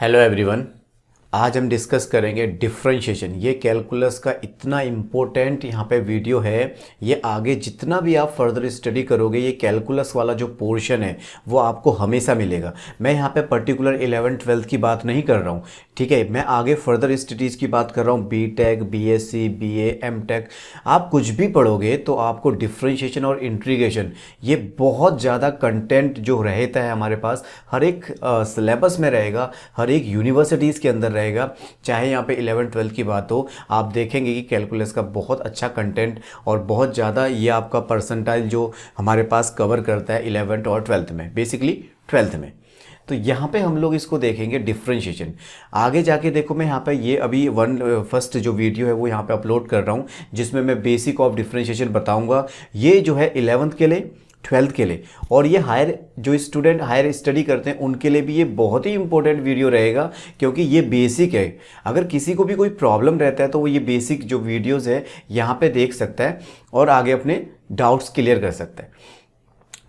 Hello everyone. आज हम discuss करेंगे डिफरेंशिएशन। ये कैलकुलस का इतना इम्पोर्टेंट यहाँ पे वीडियो है। ये आगे जितना भी आप फर्दर स्टडी करोगे ये कैलकुलस वाला जो पोर्शन है वो आपको हमेशा मिलेगा। मैं यहाँ पे पर्टिकुलर 11th-12th की बात नहीं कर रहा हूँ, ठीक है। मैं आगे फर्दर स्टडीज़ की बात कर रहा हूँ, बीटेक, बीएससी, बीए, एमटेक। आप कुछ भी पढ़ोगे तो आपको डिफरेंशिएशन और इंटीग्रेशन ये बहुत ज़्यादा कंटेंट जो रहता है हमारे पास हर एक सिलेबस में रहेगा, हर एक यूनिवर्सिटीज़ के अंदर रहेगा। चाहे यहाँ पे 11th-12th की बात हो, आप देखेंगे कि कैलकुलस का बहुत अच्छा कंटेंट और बहुत ज़्यादा ये आपका परसेंटाइल जो हमारे पास कवर करता है 11th और 12th में, बेसिकली 12th में। तो यहाँ पे हम लोग इसको देखेंगे डिफरेंशिएशन। आगे जाके देखो, मैं यहाँ पे ये अभी फर्स्ट जो वीडियो है वो यहाँ पे अपलोड कर रहा हूँ जिसमें मैं बेसिक ऑफ डिफरेंशिएशन बताऊँगा। ये जो है 11th के लिए, 12th के लिए, और ये हायर जो स्टूडेंट हायर स्टडी करते हैं उनके लिए भी ये बहुत ही इंपॉर्टेंट वीडियो रहेगा, क्योंकि ये बेसिक है। अगर किसी को भी कोई प्रॉब्लम रहता है तो वो ये बेसिक जो वीडियोस है यहाँ पे देख सकता है और आगे अपने डाउट्स क्लियर कर सकता है।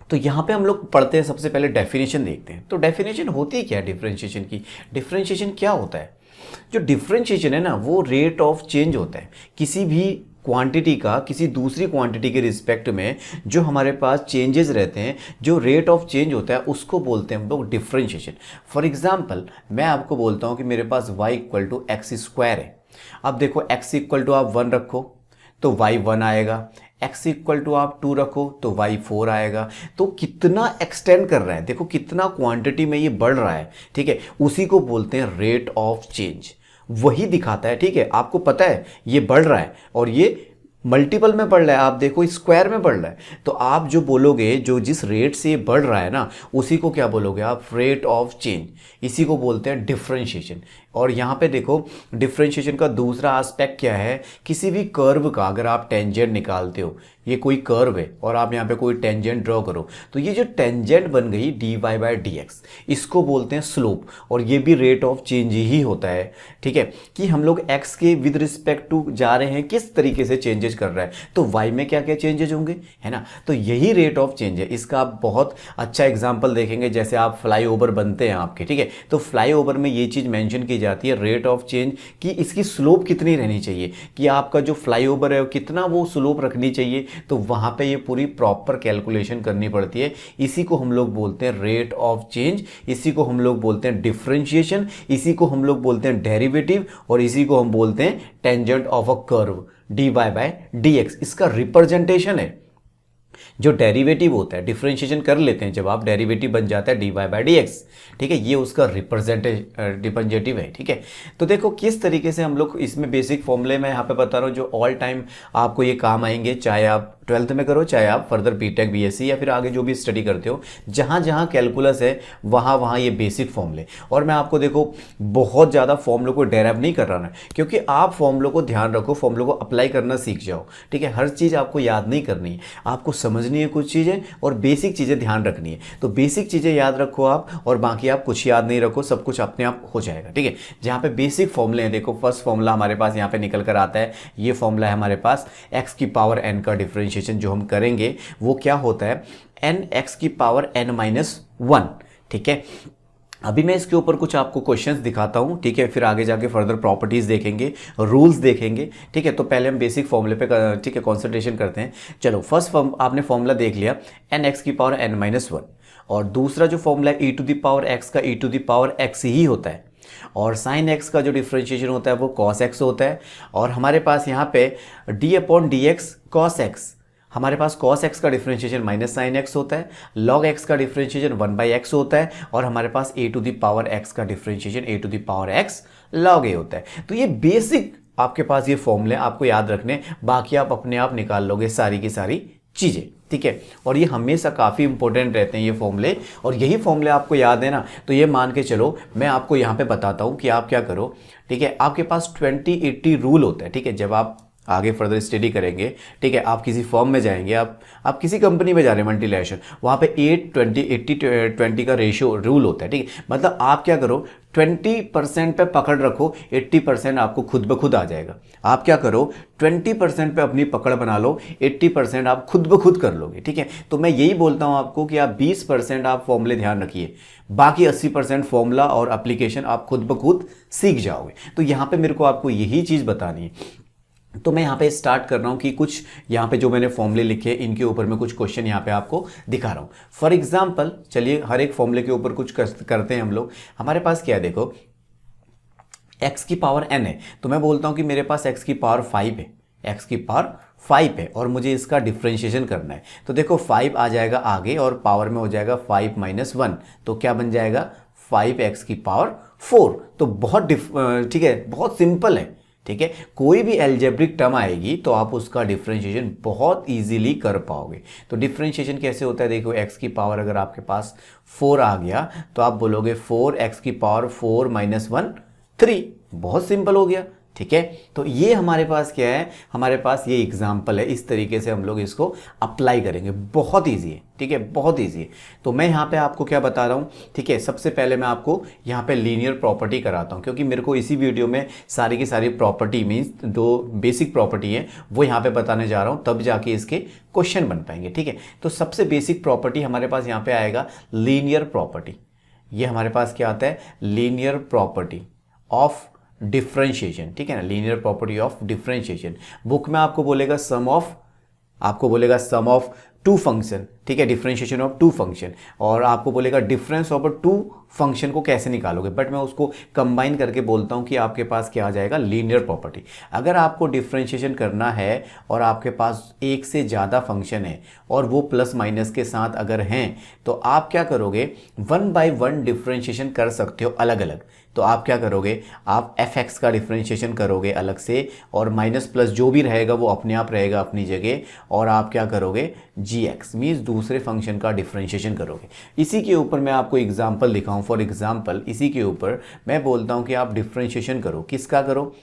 तो यहाँ पे हम लोग पढ़ते हैं, सबसे पहले डेफिनेशन देखते हैं। तो डेफिनेशन होती क्या है डिफरेंशिएशन की? डिफरेंशिएशन क्या होता है? जो डिफरेंशिएशन है ना वो रेट ऑफ चेंज होता है किसी भी क्वांटिटी का किसी दूसरी क्वांटिटी के रिस्पेक्ट में। जो हमारे पास चेंजेस रहते हैं, जो रेट ऑफ चेंज होता है, उसको बोलते हैं हम लोग डिफरेंशिएशन। फॉर एग्जांपल मैं आपको बोलता हूँ कि मेरे पास y equal to x square है। अब देखो x इक्वल टू आप 1 रखो तो y 1 आएगा, x इक्वल टू आप 2 रखो तो y 4 आएगा। तो कितना एक्सटेंड कर रहा है, देखो कितना क्वांटिटी में ये बढ़ रहा है, ठीक है। उसी को बोलते हैं रेट ऑफ चेंज, वही दिखाता है, ठीक है। आपको पता है ये बढ़ रहा है और ये मल्टीपल में बढ़ रहा है, आप देखो स्क्वायर में बढ़ रहा है। तो आप जो बोलोगे, जो जिस रेट से ये बढ़ रहा है ना, उसी को क्या बोलोगे आप? Rate of change. इसी को बोलते हैं डिफरेंशिएशन। और यहाँ पे देखो डिफरेंशिएशन का दूसरा एस्पेक्ट क्या है, किसी भी कर्व का अगर आप टेंजेंट निकालते हो, ये कोई कर्व है और आप यहाँ पे कोई टेंजेंट ड्रॉ करो, तो ये जो टेंजेंट बन गई dy/dx, इसको बोलते हैं स्लोप। और ये भी रेट ऑफ चेंज ही होता है, ठीक है, कि हम लोग x के विद रिस्पेक्ट टू जा रहे हैं, किस तरीके से चेंजेस कर रहा है, तो y में क्या क्या चेंजेस होंगे, है ना। तो यही रेट ऑफ चेंज है। इसका आप बहुत अच्छा एग्जाम्पल देखेंगे, जैसे आप फ्लाईओवर बनते हैं आपके, ठीक है, तो फ्लाईओवर में ये चीज़ मेंशन की जाती है रेट ऑफ चेंज कि इसकी स्लोप कितनी रहनी चाहिए, कि आपका जो फ्लाईओवर है कितना वो स्लोप रखनी चाहिए। तो वहाँ पे ये पूरी प्रॉपर कैलकुलेशन करनी पड़ती है। इसी को हम लोग बोलते हैं रेट ऑफ चेंज, इसी को हम लोग बोलते हैं डिफरेंशिएशन, इसी को हम लोग बोलते हैं डेरिवेटिव, और इसी को हम बोलते हैं tangent of a curve dy/dx। इसका रिप्रेजेंटेशन है। जो डेरिवेटिव होता है, डिफरेंशिएशन कर लेते हैं जब आप, डेरिवेटिव बन जाता है dy/dx, ठीक है, ये उसका रिप्रेजेंटेटिव है, ठीक है। तो देखो किस तरीके से हम लोग इसमें बेसिक फॉर्मूले में यहाँ पे बता रहा हूँ जो ऑल टाइम आपको ये काम आएंगे, चाहे आप 12th में करो, चाहे आप फर्दर बीटेक, बीएससी या फिर आगे जो भी स्टडी करते हो, जहाँ जहाँ कैलकुलस है वहाँ वहाँ ये बेसिक फॉर्मूले। और मैं आपको देखो बहुत ज़्यादा फॉर्मूलों को डेराइव नहीं कर रहा है, क्योंकि आप फॉर्मूलों को ध्यान रखो, फॉर्मूलों को अप्लाई करना सीख जाओ, ठीक है। हर चीज़ आपको याद नहीं करनी है, आपको समझनी है कुछ चीज़ें और बेसिक चीज़ें ध्यान रखनी है। तो बेसिक चीज़ें याद रखो आप, और बाकी आप कुछ याद नहीं रखो, सब कुछ अपने आप हो जाएगा, ठीक है। जहाँ पे बेसिक फॉर्मूले हैं, देखो फर्स्ट फॉर्मूला हमारे पास यहाँ पे निकल कर आता है। ये फॉर्मूला है हमारे पास x⁴n का डिफरेंशिएशन जो हम करेंगे वो क्या होता है, nx⁴n-1, ठीक है। अभी मैं इसके ऊपर कुछ आपको क्वेश्चंस दिखाता हूं, ठीक है, फिर आगे जाके फर्दर प्रॉपर्टीज देखेंगे, रूल्स देखेंगे, ठीक है। तो पहले हम बेसिक फॉर्मूले पे, ठीक है, कंसंट्रेशन करते हैं। चलो फर्स्ट आपने फॉर्मूला देख लिया nx⁴n-1, और दूसरा जो फॉर्मूला है e⁴x का e⁴x ही होता है, और साइन x का जो डिफरेंशिएशन होता है वो cos x होता है। और हमारे पास यहाँ पे d/dx cos x, हमारे पास cos x का डिफरेंशिएशन माइनस साइन x होता है, log x का डिफरेंशिएशन 1/x होता है, और हमारे पास a⁴x का डिफरेंशिएशन a⁴x log a होता है। तो ये बेसिक आपके पास ये फॉर्मूले आपको याद रखने, बाकी आप अपने आप निकाल लोगे सारी की सारी चीज़ें, ठीक है। और ये हमेशा काफ़ी इंपॉर्टेंट रहते हैं ये फॉर्मूले, और यही फॉर्मूले आपको याद है ना, तो ये मान के चलो मैं आपको यहाँ पे बताता हूँ कि आप क्या करो, ठीक है। आपके पास 20-80 रूल होता है, ठीक है। जब आप आगे फर्दर स्टडी करेंगे, ठीक है, आप किसी फर्म में जाएंगे, आप किसी कंपनी में जा रहे हैं मल्टीनेशनल, वहाँ पे 80-20 का रेशियो रूल होता है, ठीक है। मतलब आप क्या करो, 20% पे पकड़ रखो, 80% आपको खुद ब खुद आ जाएगा। आप क्या करो, 20% पे अपनी पकड़ बना लो, 80% आप खुद ब खुद कर लोगे, ठीक है। तो मैं यही बोलता हूँ आपको कि आप 20% आप फॉर्मूले ध्यान रखिए, बाकी 80% फॉर्मूला और एप्लीकेशन आप खुद ब खुद सीख जाओगे। तो यहाँ पे मेरे को आपको यही चीज़ बतानी है। तो मैं यहाँ पे स्टार्ट कर रहा हूँ कि कुछ यहाँ पे जो मैंने फॉर्मूले लिखे इनके ऊपर मैं कुछ क्वेश्चन यहाँ पे आपको दिखा रहा हूँ। फॉर एग्जांपल चलिए हर एक फॉर्मूले के ऊपर कुछ करते हैं हम लोग। हमारे पास क्या है, देखो x की पावर n है, तो मैं बोलता हूँ कि मेरे पास x की पावर 5 है, x की पावर 5 है और मुझे इसका डिफ्रेंशिएशन करना है। तो देखो 5 आ जाएगा आगे और पावर में हो जाएगा 5 - 1, तो क्या बन जाएगा 5x की पावर 4। तो बहुत ठीक है, बहुत सिंपल है, ठीक है। कोई भी एल्जेब्रिक टर्म आएगी तो आप उसका डिफरेंशिएशन बहुत इजीली कर पाओगे। तो डिफरेंशिएशन कैसे होता है, देखो x की पावर अगर आपके पास 4 आ गया तो आप बोलोगे 4x की पावर 4 - 1 3, बहुत सिंपल हो गया, ठीक है। तो ये हमारे पास क्या है, हमारे पास ये एग्जाम्पल है, इस तरीके से हम लोग इसको अप्लाई करेंगे, बहुत ईजी है, ठीक है, बहुत ईजी है। तो मैं यहाँ पे आपको क्या बता रहा हूँ, ठीक है, सबसे पहले मैं आपको यहाँ पे लीनियर प्रॉपर्टी कराता हूँ, क्योंकि मेरे को इसी वीडियो में सारी की सारी प्रॉपर्टी मीन्स जो बेसिक प्रॉपर्टी है वो यहाँ पे बताने जा रहा हूँ, तब जाके इसके क्वेश्चन बन पाएंगे, ठीक है। तो सबसे बेसिक प्रॉपर्टी हमारे पास यहाँ पे आएगा लीनियर प्रॉपर्टी। ये हमारे पास क्या आता है, लीनियर प्रॉपर्टी ऑफ डिफरेंशिएशन, ठीक है ना, linear property of differentiation. Book में आपको बोलेगा सम ऑफ टू फंक्शन, ठीक है, डिफरेंशिएशन ऑफ टू फंक्शन, और आपको बोलेगा डिफरेंस ऑफ टू फंक्शन को कैसे निकालोगे, बट मैं उसको कंबाइन करके बोलता हूं कि आपके पास क्या आ जाएगा, लीनियर प्रॉपर्टी। अगर आपको डिफरेंशिएशन करना है और आपके पास एक से ज़्यादा फंक्शन है और वो प्लस माइनस के साथ अगर हैं, तो आप क्या करोगे, 1 बाय 1 डिफरेंशिएशन कर सकते हो अलग अलग। तो आप क्या करोगे, आप fx का डिफरेंशिएशन करोगे अलग से, और माइनस प्लस जो भी रहेगा वो अपने आप रहेगा अपनी जगह, और आप क्या करोगे, gx मीन्स दूसरे फंक्शन का डिफरेंशिएशन करोगे। इसी के ऊपर मैं आपको एग्जांपल दिखाऊं, फॉर एग्जांपल इसी के ऊपर मैं बोलता हूं कि आप डिफरेंशिएशन करो, किसका करो,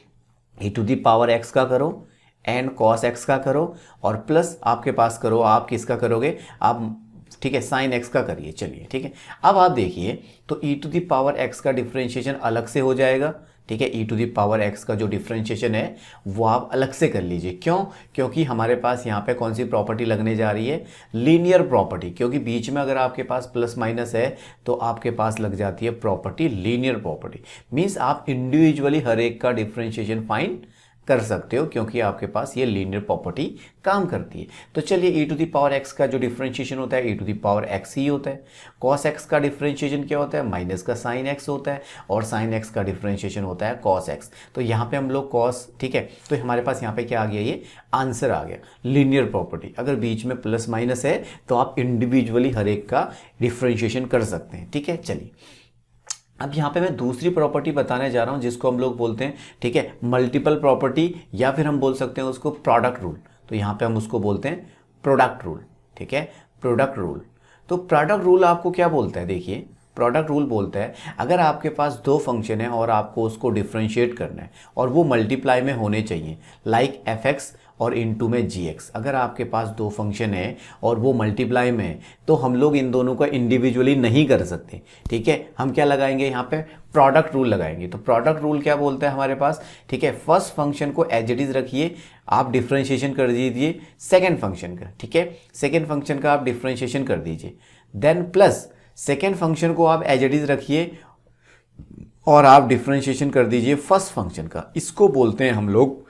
e⁻x का करो, एंड cos x का करो, और प्लस आपके पास करो, आप किसका करोगे, आप, ठीक है, साइन x का करिए, चलिए, ठीक है। अब आप देखिए तो e⁻x का डिफरेंशिएशन अलग से हो जाएगा, ठीक है। e⁻x का जो डिफरेंशिएशन है वो आप अलग से कर लीजिए, क्यों, क्योंकि हमारे पास यहाँ पे कौन सी प्रॉपर्टी लगने जा रही है, लीनियर प्रॉपर्टी, क्योंकि बीच में अगर आपके पास प्लस माइनस है तो आपके पास लग जाती है प्रॉपर्टी लीनियर प्रॉपर्टी। मीन्स आप इंडिविजुअली हर एक का डिफरेंशिएशन फाइंड कर सकते हो, क्योंकि आपके पास ये लीनियर प्रॉपर्टी काम करती है। तो चलिए e⁻x का जो डिफरेंशिएशन होता है e⁻x ही होता है, cos x का डिफरेंशिएशन क्या होता है, माइनस का साइन x होता है, और साइन x का डिफरेंशिएशन होता है cos x। तो यहाँ पे हम लोग cos, ठीक है, तो हमारे पास यहाँ पे क्या आ गया, ये आंसर आ गया, लीनियर प्रॉपर्टी। अगर बीच में प्लस माइनस है तो आप इंडिविजुअली हर एक का डिफरेंशिएशन कर सकते हैं, ठीक है। चलिए अब यहाँ पे मैं दूसरी प्रॉपर्टी बताने जा रहा हूँ जिसको हम लोग बोलते हैं, ठीक है, मल्टीपल प्रॉपर्टी, या फिर हम बोल सकते हैं उसको प्रोडक्ट रूल। तो यहाँ पे हम उसको बोलते हैं प्रोडक्ट रूल, ठीक है, प्रोडक्ट रूल। तो प्रोडक्ट रूल आपको क्या बोलता है, देखिए प्रोडक्ट रूल बोलता है अगर आपके पास दो फंक्शन है और आपको उसको डिफरेंशिएट करना है और वो मल्टीप्लाई में होने चाहिए, लाइक fx और इनटू में gx, अगर आपके पास दो फंक्शन है और वो मल्टीप्लाई में है तो हम लोग इन दोनों का इंडिविजुअली नहीं कर सकते, ठीक है। हम क्या लगाएंगे, यहाँ पे प्रोडक्ट रूल लगाएंगे। तो प्रोडक्ट रूल क्या बोलता है हमारे पास, ठीक है, फर्स्ट फंक्शन को एज इट इज रखिए, आप डिफरेंशिएशन कर दीजिए सेकेंड फंक्शन का, ठीक है, सेकेंड फंक्शन का आप डिफरेंशिएशन कर दीजिए, देन प्लस सेकेंड फंक्शन को आप एज इट इज रखिए और आप डिफरेंशिएशन कर दीजिए फर्स्ट फंक्शन का। इसको बोलते हैं हम लोग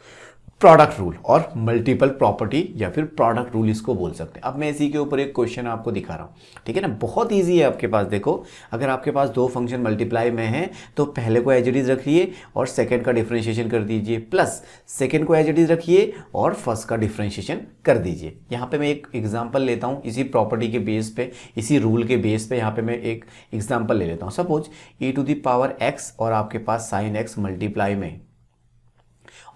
प्रोडक्ट रूल और मल्टीपल प्रॉपर्टी, या फिर प्रोडक्ट रूल इसको बोल सकते हैं। अब मैं इसी के ऊपर एक क्वेश्चन आपको दिखा रहा हूँ, ठीक है ना, बहुत इजी है आपके पास। देखो अगर आपके पास दो फंक्शन मल्टीप्लाई में हैं तो पहले को एज इट इज रखिए और सेकंड का डिफरेंशिएशन कर दीजिए, प्लस सेकंड को एज इट इज रखिए और फर्स्ट का डिफरेंशिएशन कर दीजिए। यहाँ पे मैं एक एग्जांपल लेता हूँ इसी प्रॉपर्टी के बेस पे, इसी रूल के बेस पे। यहाँ पे मैं एक एग्जांपल ले लेता हूँ। सपोज e⁻x और आपके पास sin x मल्टीप्लाई में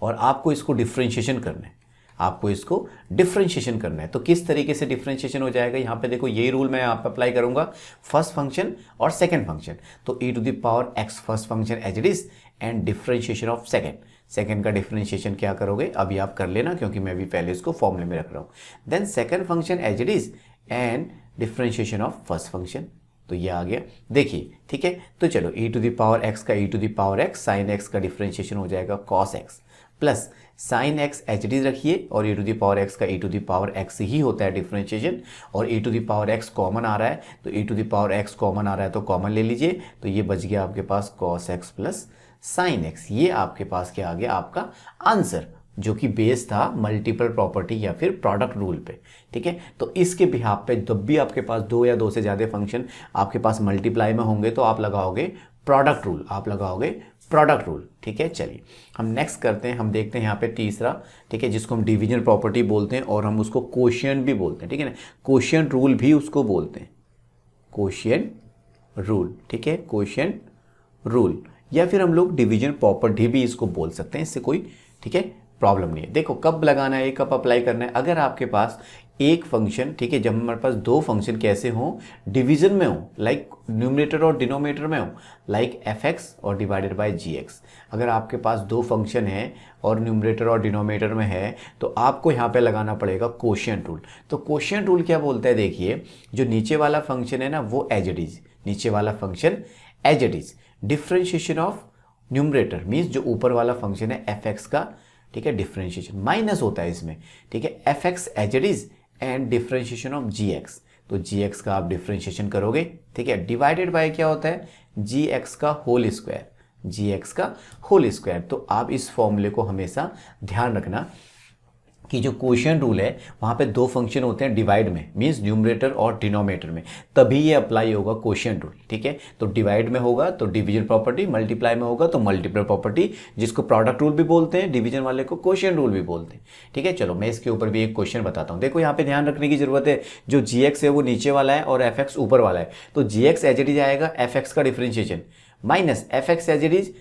और आपको इसको डिफरेंशिएशन करना है, आपको इसको डिफरेंशिएशन करना है। तो किस तरीके से डिफरेंशिएशन हो जाएगा, यहाँ पे देखो यही रूल मैं यहाँ पे अप्लाई करूंगा, फर्स्ट फंक्शन और सेकंड फंक्शन। तो e⁻x first function as it is and differentiation of second. Second का डिफरेंशिएशन क्या करोगे अभी आप कर लेना, क्योंकि मैं भी पहले इसको फॉर्मूले में रख रहा हूँ। Then second function as it is and differentiation of first function, तो ये आ गया। देखिए ठीक है, तो चलो e to the power x का e to the power x sine x का डिफरेंशिएशन हो जाएगा cos x plus sine x H D रखिए, और e to the power x का e to the power x ही होता है डिफरेंशिएशन, और e to the power x common आ रहा है, तो e to the power x common आ रहा है तो कॉमन ले लीजिए, तो ये बच गया आपके पास cos x plus sine x। ये आपके पास क्या आ गया, आपका आंसर, जो कि बेस था मल्टीपल प्रॉपर्टी या फिर प्रोडक्ट रूल पे। ठीक है, तो इसके बिहाफ पे जब भी आपके पास दो या दो से ज़्यादा फंक्शन आपके पास मल्टीप्लाई में होंगे तो आप लगाओगे प्रोडक्ट रूल, आप लगाओगे प्रोडक्ट रूल। ठीक है, चलिए हम नेक्स्ट करते हैं, हम देखते हैं यहाँ पे तीसरा, ठीक है, जिसको हम डिवीजन प्रॉपर्टी बोलते हैं और हम उसको कोशिएंट भी बोलते हैं। ठीक है ना, कोशिएंट रूल भी उसको बोलते हैं, कोशिएंट रूल। ठीक है, कोशिएंट रूल या फिर हम लोग डिवीजन प्रॉपर्टी भी इसको बोल सकते हैं, इससे कोई ठीक है प्रॉब्लम नहीं है। देखो कब लगाना है, कब अप्लाई करना है, अगर आपके पास एक फंक्शन, ठीक है, जब हमारे पास दो फंक्शन कैसे हों, डिवीजन में हो, लाइक न्यूमरेटर और डिनोमिनेटर में हो, लाइक fx और डिवाइडेड बाय gx। अगर आपके पास दो फंक्शन है और न्यूमरेटर और डिनोमिनेटर में है तो आपको यहाँ पे लगाना पड़ेगा कोशिएंट रूल। तो कोशिएंट रूल क्या बोलता है, देखिए जो नीचे वाला फंक्शन है ना वो एज इट इज, नीचे वाला function as it is, differentiation of numerator means जो ऊपर वाला फंक्शन है fx का, ठीक है, डिफरेंशिएशन माइनस होता है इसमें। ठीक है, fx as it is and differentiation of gx, तो gx का आप डिफरेंशिएशन करोगे। ठीक है, डिवाइडेड बाय क्या होता है, gx का होल स्क्वायर, gx का होल स्क्वायर। तो आप इस फॉर्मूले को हमेशा ध्यान रखना कि जो कोशिएंट रूल है वहाँ पे दो फंक्शन होते हैं डिवाइड में, मींस न्यूमरेटर और डिनोमिनेटर में, तभी ये अप्लाई होगा कोशिएंट रूल। ठीक है, तो डिवाइड में होगा तो डिवीजन प्रॉपर्टी, मल्टीप्लाई में होगा तो मल्टीपल प्रॉपर्टी, जिसको प्रोडक्ट रूल भी बोलते हैं, डिवीजन वाले को कोशिएंट रूल भी बोलते हैं। ठीक है, चलो मैं इसके ऊपर भी एक क्वेश्चन बताता हूँ। देखो यहाँ पे ध्यान रखने की जरूरत है, जो gx है वो नीचे वाला है और fx ऊपर वाला है, तो gx एज इट इज आएगा fx का differentiation minus fx as it is,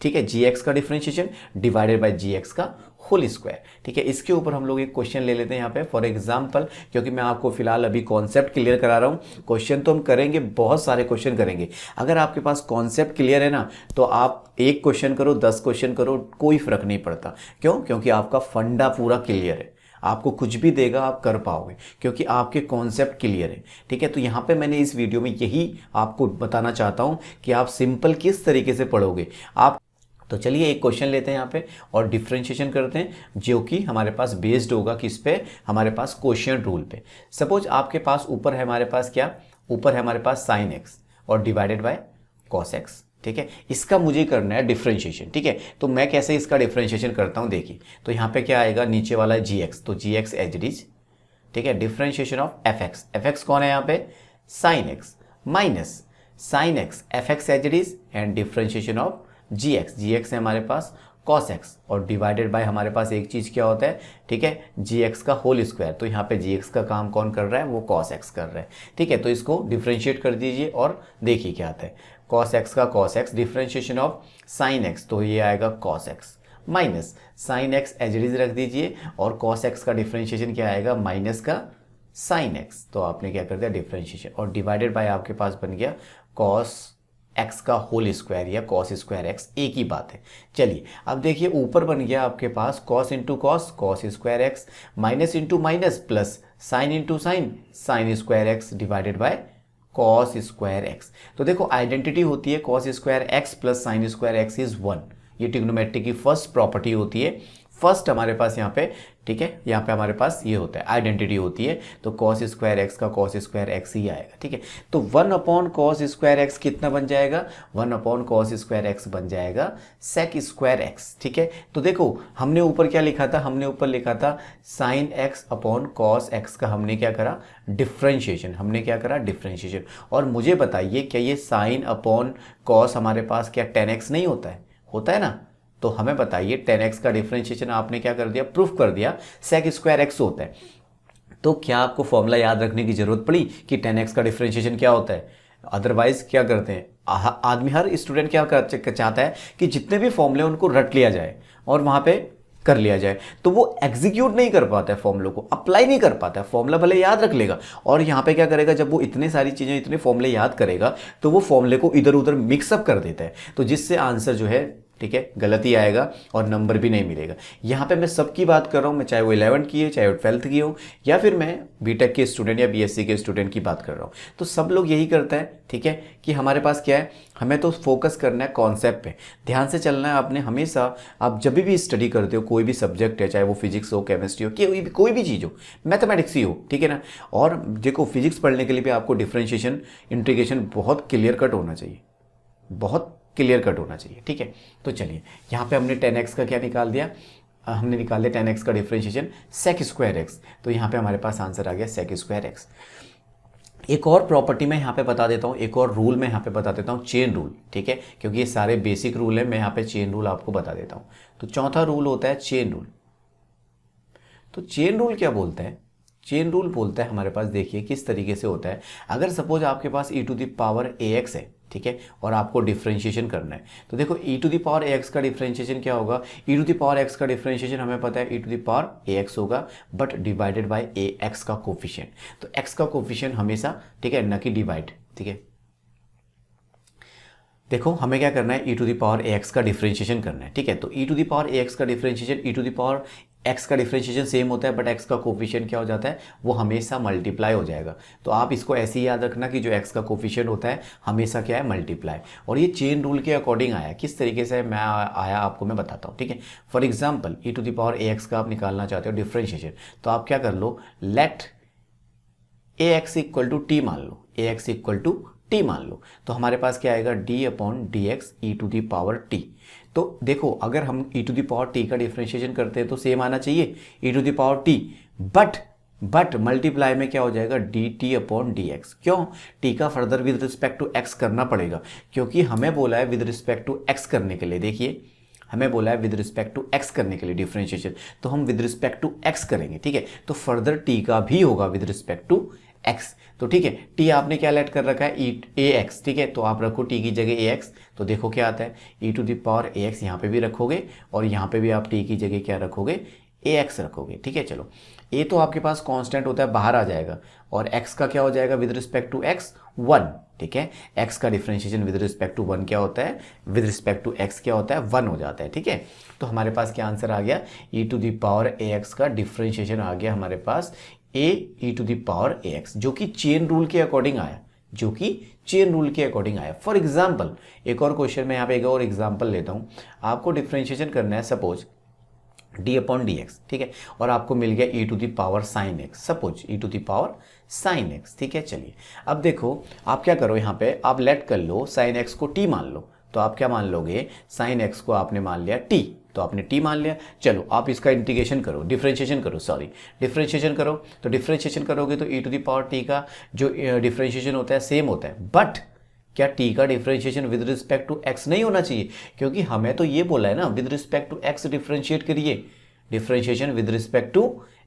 ठीक है, gx का डिफरेंशिएशन डिवाइडेड बाय gx का होल स्क्वायर। ठीक है, इसके ऊपर हम लोग एक क्वेश्चन ले लेते हैं यहाँ पे फॉर एग्जांपल, क्योंकि मैं आपको फिलहाल अभी कॉन्सेप्ट क्लियर करा रहा हूँ। क्वेश्चन तो हम करेंगे, बहुत सारे क्वेश्चन करेंगे। अगर आपके पास कॉन्सेप्ट क्लियर है ना तो आप एक क्वेश्चन करो, 10 क्वेश्चन करो, कोई फर्क नहीं पड़ता। क्यों? क्योंकि आपका फंडा पूरा क्लियर है, आपको कुछ भी देगा आप कर पाओगे, क्योंकि आपके कॉन्सेप्ट क्लियर है। ठीक है, तो यहाँ पे मैंने इस वीडियो में यही आपको बताना चाहता हूँ कि आप सिंपल किस तरीके से पढ़ोगे आप। तो चलिए एक क्वेश्चन लेते हैं यहाँ पे और डिफरेंशिएशन करते हैं, जो कि हमारे पास बेस्ड होगा किस पे, हमारे पास कोशिएंट रूल पे। सपोज आपके पास ऊपर है हमारे पास क्या, ऊपर है हमारे पास साइन एक्स और डिवाइडेड बाय कॉस एक्स। ठीक है, इसका मुझे करना है डिफरेंशिएशन। ठीक है, तो मैं कैसे इसका डिफरेंशिएशन करता हूँ, देखिए तो यहाँ पे क्या आएगा, नीचे वाला है gx, तो gx एज इट इज, ठीक है, डिफरेंशिएशन ऑफ fx, fx कौन है यहाँ पे, sine x minus sine x fx as it is and differentiation of gx, gx है हमारे पास cos x और डिवाइडेड बाय हमारे पास एक चीज़ क्या होता है, ठीक है, gx का होल स्क्वायर। तो यहाँ पे gx का काम कौन कर रहा है, वो cos x कर रहा है। ठीक है, तो इसको डिफरेंशिएट कर दीजिए और देखिए क्या आता है, cos x का cos x differentiation of sin x, तो ये आएगा cos x minus sin x as it is रख दीजिए और cos x का डिफरेंशिएशन क्या आएगा, माइनस का sin x, तो आपने क्या कर दिया डिफरेंशिएशन और डिवाइडेड बाय आपके पास बन गया cos x का होल स्क्वायर या cos स्क्वायर x, एक ही बात है। चलिए अब देखिए ऊपर बन गया आपके पास cos into cos, cos square x minus into minus plus sine into sine, sine square x divided by cos square x। तो देखो आइडेंटिटी होती है cos square x plus sine square x is 1, ये ट्रिग्नोमेट्री की first property होती है। First हमारे पास यहाँ पे, ठीक है, यहाँ पे हमारे पास ये होता है आइडेंटिटी होती है, तो cos स्क्वायर एक्स का cos स्क्वायर एक्स ही आएगा। ठीक है, तो 1 अपॉन cos स्क्वायर एक्स कितना बन जाएगा, 1 अपॉन cos स्क्वायर एक्स बन जाएगा sec स्क्वायर एक्स। ठीक है, तो देखो हमने ऊपर क्या लिखा था, हमने ऊपर लिखा था sine x upon cos x का हमने क्या करा, डिफ्रेंशिएशन, हमने क्या करा डिफ्रेंशिएशन। और मुझे बताइए क्या ये साइन अपॉन cos हमारे पास क्या tan x नहीं होता है, होता है ना, तो हमें बताइए tan x का डिफरेंशिएशन आपने क्या कर दिया, प्रूफ कर दिया sec स्क्वायर x होता है। तो क्या आपको फॉर्मूला याद रखने की जरूरत पड़ी कि tan x का डिफरेंशिएशन क्या होता है, अदरवाइज क्या करते हैं आदमी, हर स्टूडेंट क्या चाहता है कि जितने भी फॉर्मूले उनको रट लिया जाए और वहां पे कर लिया जाए, तो वो एग्जीक्यूट नहीं कर पाता है, फॉर्मूले को अप्लाई नहीं कर पाता है। फॉर्मूला भले याद रख लेगा और यहाँ पे क्या करेगा, जब वो इतने सारी चीज़ें इतने फॉर्मूले याद करेगा तो वो फॉर्मूले को इधर उधर मिक्सअप कर देता है, तो जिससे आंसर जो है ठीक है, गलत ही आएगा और नंबर भी नहीं मिलेगा। यहाँ पे मैं सबकी बात कर रहा हूँ, मैं चाहे वो 11th की है, चाहे वो 12th की हो, या फिर मैं बीटेक के स्टूडेंट या बीएससी के स्टूडेंट की बात कर रहा हूँ। तो सब लोग यही करते हैं, ठीक है, कि हमारे पास क्या है, हमें तो फोकस करना है कॉन्सेप्ट पे, ध्यान से चलना है आपने हमेशा। आप जब भी स्टडी करते हो कोई भी सब्जेक्ट है, चाहे वो फिजिक्स हो, केमिस्ट्री हो, कोई भी चीज़ हो, मैथमेटिक्स ही हो, ठीक है ना। और देखो फिजिक्स पढ़ने के लिए भी आपको डिफरेंशिएशन, इंटीग्रेशन बहुत क्लियर कट होना चाहिए, बहुत क्लियर कट होना चाहिए, ठीक है। तो चलिए यहाँ पे हमने 10x का क्या निकाल दिया, हमने निकाल दिया 10x का डिफरेंशिएशन सेक स्क्वायर एक्स। तो यहाँ पे हमारे पास आंसर आ गया सेक स्क्वायर एक्स। एक और प्रॉपर्टी मैं यहाँ पे बता देता हूँ, एक और रूल मैं यहाँ पे बता देता हूँ, चेन रूल, ठीक है, क्योंकि ये सारे बेसिक रूल है, मैं यहाँ पे चेन रूल आपको बता देता हूँ। तो चौथा रूल होता है चेन रूल। तो चेन रूल क्या बोलता है, चेन रूल बोलता है हमारे पास, देखिए किस तरीके से होता है। अगर सपोज आपके पास e to the power ax है, ठीक है, और आपको डिफरेंशिएशन करना है, तो देखो e to the power ax का डिफरेंशिएशन क्या होगा, e to the power x का डिफरेंशिएशन हमें पता है e to the power ax होगा, बट डिवाइडेड बाय ax का कोफिशिएंट। तो x का कोफिशिएंट हमेशा, ठीक है, न कि डिवाइड, ठीक है। देखो हमें क्या करना है, e to the power ax का डिफरेंशिएशन करना है, ठीक है। तो e to the power ax का differentiation, e to the power x का डिफरेंशिएशन सेम होता है, बट x का कोफिशिएंट क्या हो जाता है, वो हमेशा मल्टीप्लाई हो जाएगा। तो आप इसको ऐसे ही याद रखना कि जो x का कोफिशिएंट होता है हमेशा क्या है, मल्टीप्लाई। और ये चेन रूल के अकॉर्डिंग आया, किस तरीके से मैं आया आपको मैं बताता हूँ, ठीक है। For example e to the power ax का आप निकालना चाहते हो डिफरेंशिएशन, तो आप क्या कर लो, let ax equal to T मान लो, ax इक्वल टू टी मान लो। तो हमारे पास क्या आएगा, d upon D X E to the power T. तो देखो अगर हम e to the power t का डिफरेंशिएशन करते हैं तो सेम आना चाहिए e to the power t, but multiply में क्या हो जाएगा, D T upon D X. क्यों, t का further with respect to x करना पड़ेगा, क्योंकि हमें बोला है विद रिस्पेक्ट टू x करने के लिए। देखिए हमें बोला है विद रिस्पेक्ट टू x करने के लिए डिफरेंशिएशन, तो हम विद रिस्पेक्ट टू x करेंगे, ठीक है। तो फर्दर t का भी होगा विद रिस्पेक्ट टू x। तो ठीक है, t आपने क्या लेट कर रखा है, ax, ठीक है, तो आप रखो t की जगह ax। तो देखो क्या आता है, e to the power ax यहाँ पे भी रखोगे, और यहाँ पे भी आप t की जगह क्या रखोगे, ax रखोगे, ठीक है। चलो a तो आपके पास कांस्टेंट होता है, बाहर आ जाएगा, और x का क्या हो जाएगा विद रिस्पेक्ट टू x 1, ठीक है। x का डिफरेंशिएशन विद रिस्पेक्ट टू 1 क्या होता है, विद रिस्पेक्ट टू x क्या होता है, 1 हो जाता है, ठीक है। तो हमारे पास क्या आंसर आ गया, e to the power ax का डिफरेंशिएशन आ गया हमारे पास e to the power ax, जो कि चेन रूल के अकॉर्डिंग आया, जो कि चेन रूल के अकॉर्डिंग आया। फॉर एग्जाम्पल एक और क्वेश्चन में यहाँ पे एक और एग्जाम्पल लेता हूँ, आपको डिफरेंशिएशन करना है suppose d upon D x, ठीक है, और आपको मिल गया e to the power sine x, suppose e to the power sine x, ठीक है। चलिए अब देखो आप क्या करो, यहाँ पे आप लेट कर लो साइन एक्स को t मान लो, तो आप क्या मान लोगे, साइन एक्स को आपने मान लिया t, तो आपने t मान लिया। चलो आप इसका इंटीग्रेशन करो, डिफरेंशिएशन करो, तो डिफरेंशिएशन करोगे तो e to the power t का जो डिफरेंशिएशन होता है सेम होता है, बट क्या t का differentiation with respect to x नहीं होना चाहिए, क्योंकि हमें तो ये बोला है ना with respect to x differentiate करिए, differentiation with respect to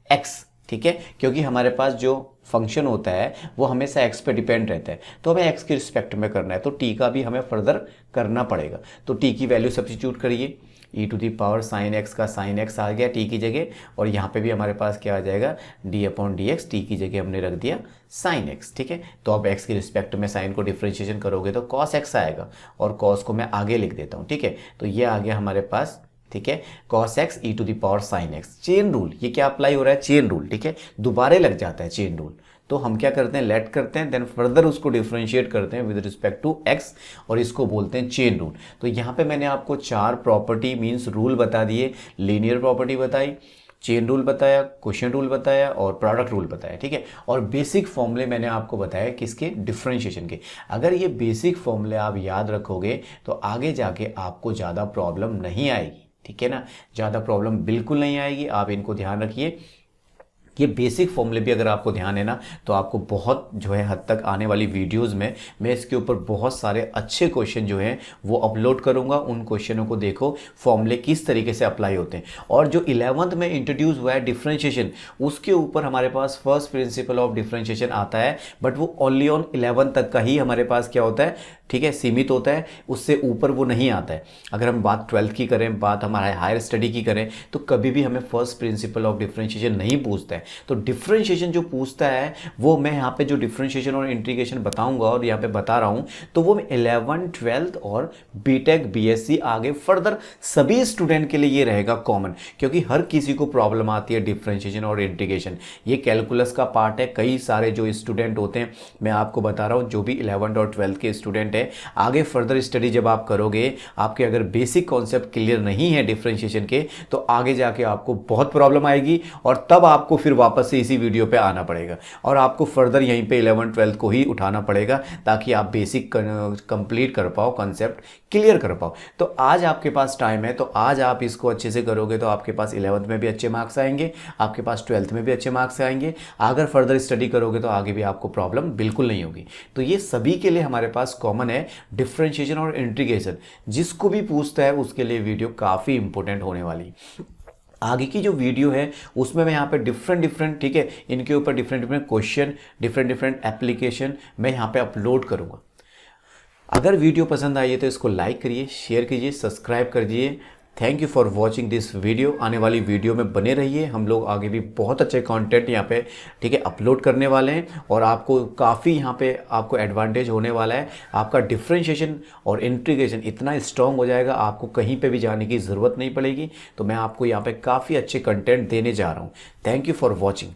x, ठीक है, क्योंकि हमारे पास जो फंक्शन होता है वो हमेशा x पे डिपेंड रहता है, तो हमें x के रिस्पेक्ट में करना है, तो t का भी हमें फर्दर करना पड़ेगा। तो t की वैल्यू सब्स्टिट्यूट करिए, e to the power sine x का साइन एक्स आ गया t की जगह, और यहाँ पे भी हमारे पास क्या आ जाएगा, d upon D x, T की जगह हमने रख दिया साइन एक्स, ठीक है। तो अब x के रिस्पेक्ट में साइन को डिफरेंशिएशन करोगे तो cos x आएगा, और cos को मैं आगे लिख देता हूँ, ठीक है। तो ये आ गया हमारे पास, ठीक है, cos x e to the power sin x। Chain rule ये क्या अप्लाई हो रहा है, चेन रूल, ठीक है, दोबारा लग जाता है चेन रूल। तो हम क्या करते हैं, लेट करते हैं, देन फर्दर उसको डिफरेंशिएट करते हैं विद रिस्पेक्ट टू x, और इसको बोलते हैं चेन रूल। तो यहाँ पे मैंने आपको 4 प्रॉपर्टी मीन्स रूल बता दिए, लीनियर प्रॉपर्टी बताई, चेन रूल बताया, क्वेश्चन रूल बताया, और प्रोडक्ट रूल बताया, ठीक है। और बेसिक फॉर्मूले मैंने आपको बताया किसके, डिफरेंशिएशन के। अगर ये बेसिक फॉर्मूले आप याद रखोगे तो आगे जाके आपको ज़्यादा प्रॉब्लम नहीं आएगी, ठीक है ना, ज़्यादा प्रॉब्लम बिल्कुल नहीं आएगी। आप इनको ध्यान रखिए, ये बेसिक फॉर्मूले भी अगर आपको ध्यान है ना, तो आपको बहुत जो है हद तक आने वाली वीडियोस में मैं इसके ऊपर बहुत सारे अच्छे क्वेश्चन जो हैं वो अपलोड करूंगा। उन क्वेश्चनों को देखो, फॉर्मूले किस तरीके से अप्लाई होते हैं। और जो 11th में इंट्रोड्यूस हुआ है डिफरेंशिएशन, उसके ऊपर हमारे पास फर्स्ट प्रिंसिपल ऑफ डिफरेंशिएशन आता है, बट वो ओनली ऑन 11th तक का ही हमारे पास क्या होता है, ठीक है, सीमित होता है, उससे ऊपर वो नहीं आता है। अगर हम बात 12th की करें, बात हमारे हायर स्टडी की करें, तो कभी भी हमें फर्स्ट प्रिंसिपल ऑफ डिफरेंशिएशन नहीं पूछता है। तो डिफरेंशिएशन जो पूछता है वो मैं यहाँ पे जो डिफरेंशिएशन और इंटीग्रेशन बताऊंगा और यहाँ पे बता रहा हूँ, तो वो 11th 12th और बीटेक बीएससी आगे फर्दर सभी स्टूडेंट के लिए ये रहेगा कॉमन, क्योंकि हर किसी को प्रॉब्लम आती है डिफरेंशिएशन और इंटीग्रेशन। ये कैलकुलस का पार्ट है। कई सारे जो स्टूडेंट होते हैं, मैं आपको बता रहा हूँ, जो भी 11th और 12th के स्टूडेंट है, आगे फर्दर स्टडी जब आप करोगे, आपके अगर बेसिक कॉन्सेप्ट क्लियर नहीं है डिफरेंशिएशन के, तो आगे जाके आपको बहुत प्रॉब्लम आएगी और तब आपको फिर वापस से इसी वीडियो पे आना पड़ेगा और आपको फर्दर यहीं पे 11th 12th को ही उठाना पड़ेगा, ताकि आप बेसिक कंप्लीट कर पाओ, कॉन्सेप्ट क्लियर कर पाओ। तो आज आपके पास टाइम है, तो आज आप इसको अच्छे से करोगे तो आपके पास 11th में भी अच्छे मार्क्स आएंगे, आपके पास 12th में भी अच्छे मार्क्स आएंगे। अगर फर्दर स्टडी करोगे तो आगे भी आपको प्रॉब्लम बिल्कुल नहीं होगी। तो ये सभी के लिए हमारे पास कॉमन है, डिफरेंशिएशन और इंटीग्रेशन। जिसको भी पूछता है उसके लिए वीडियो काफ़ी इंपॉर्टेंट होने वाली। आगे की जो वीडियो है उसमें मैं यहाँ पे डिफरेंट ठीक है, इनके ऊपर डिफरेंट क्वेश्चन, डिफरेंट एप्लीकेशन मैं यहाँ पे अपलोड करूँगा। अगर वीडियो पसंद आई है तो इसको लाइक करिए, शेयर कीजिए, सब्सक्राइब कर दीजिए। Thank you for watching this video. आने वाली वीडियो में बने रहिए, हम लोग आगे भी बहुत अच्छे कंटेंट यहाँ पे ठीक है अपलोड करने वाले हैं और आपको काफ़ी यहाँ पे आपको एडवांटेज होने वाला है। आपका डिफरेंशिएशन और इंटीग्रेशन इतना स्ट्रॉन्ग हो जाएगा, आपको कहीं पे भी जाने की ज़रूरत नहीं पड़ेगी। तो मैं आपको यहाँ पे काफ़ी अच्छे कंटेंट देने जा रहा हूँ। Thank you for watching.